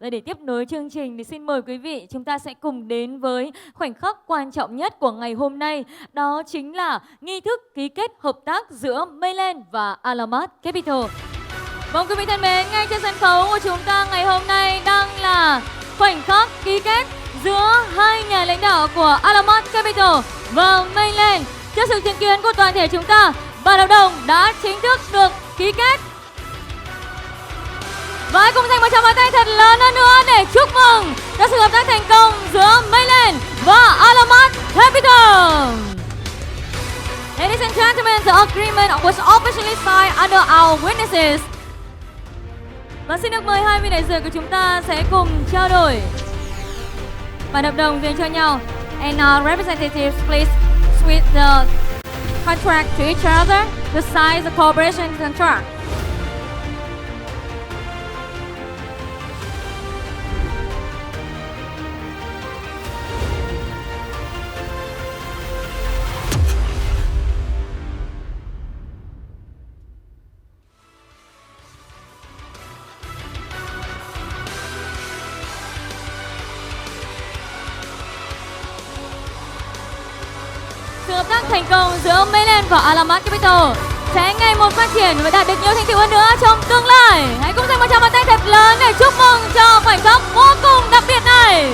Và để tiếp nối chương trình thì xin mời quý vị chúng ta sẽ cùng đến với khoảnh khắc quan trọng nhất của ngày hôm nay. Đó chính là nghi thức ký kết hợp tác giữa Maylen và Alamat Capital. Vâng quý vị thân mến, ngay trên sân khấu của chúng ta ngày hôm nay đang là khoảnh khắc ký kết giữa hai nhà lãnh đạo của Alamat Capital và Maylen. Trước sự chứng kiến của toàn thể chúng ta, bản hợp đồng đã chính thức được ký kết. Và hãy cùng dành một tràng pháo tay thật lớn hơn nữa để chúc mừng cho sự hợp tác thành công giữa Maylen và Alamat Capital. Ladies and gentlemen, the agreement was officially signed under our witnesses. Và xin được mời hai vị đại diện của chúng ta sẽ cùng trao đổi bản hợp đồng dành cho nhau. And our representatives please switch the contract to each other to sign the cooperation contract. Sự hợp tác thành công giữa Maylen và Alamat Capital sẽ ngày một phát triển và đạt được nhiều thành tựu hơn nữa trong tương lai. Hãy cùng dành một tràng pháo tay thật lớn để chúc mừng cho khoảnh khắc vô cùng đặc biệt này.